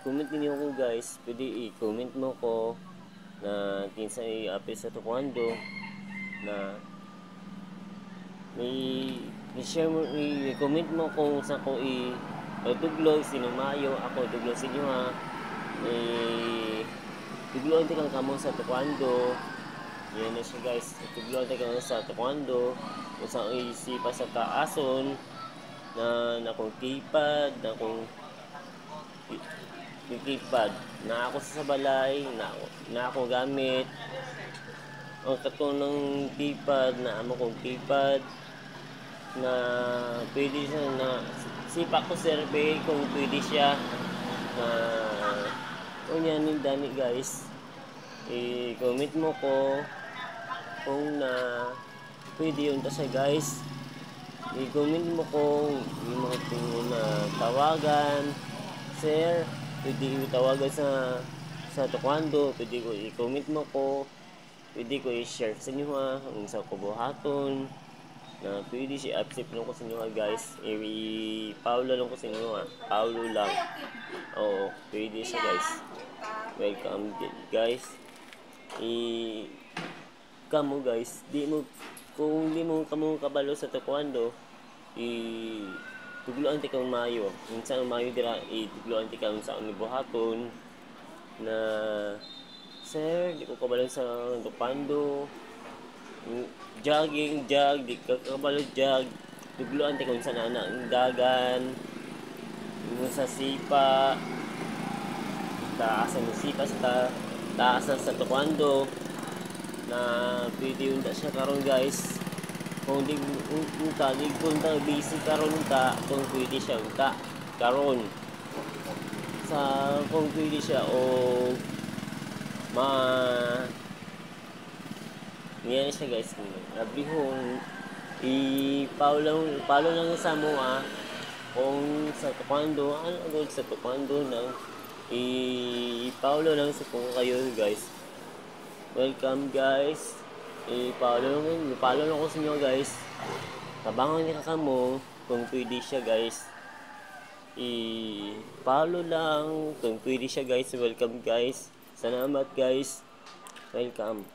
Comment ninyo ko guys, pwede i-comment mo ko na kinsa i-upload sa taekwondo na i-share mo, i-comment mo kung sa ko i-tuglog, sino mayo, ako tuglog sa inyo ha. Tugloan tayo kang kamo sa taekwondo. Yan na siya guys, tugloan tayo kang sa taekwondo. Kung saan isipa sa kaason na kung keypad, na kung keypad na ako sa balay, na ako gamit ang katong keypad na amo kong keypad na pwede siya na sipa ko survey kung pwede siya na unya ni dani guys, i-comment mo ko kung na pwede yun ta siya guys. I-comment mo kung yung mga tingin na tawagan sir, pwede tawagan sa taekwondo, pwede ko i-comment mo ko, pwede ko i-share sa inyo ha, ang sa kubuhaton na pwede siya accept lang ko sa inyo ha guys. I-Paulo lang ko sa inyo ha, Paulo lang. Oo, pwede siya guys. Welcome guys. Kamo guys, kung di mo kamo kabalo sa taekwondo, tugloan ti kang mayo. Minsan mayo dira tugloan ti kang sa buhaton na sir, di ko kabalo sa taekwondo. Jogging, di ka kabalo jog. Tugloan ti kang sa ang dagan. Sa sipa. Taasan ng sipa sa taasan sa taekwondo na pwede yun ta siya karon guys. Kung di unta, di kunta busy karon ta, kung pwede siya unta karon sa kung pwede siya o yan siya guys. Nabihon i-follow lang sa mo kung sa taekwondo, ano agad sa taekwondo nang i-follow lang sa kung kayo guys. Welcome guys. I-follow lang ko sa inyo guys. Tabangan niya ka mo kung pwede siya guys. I-follow lang kung pwede siya guys. Welcome guys. Salamat guys. Welcome.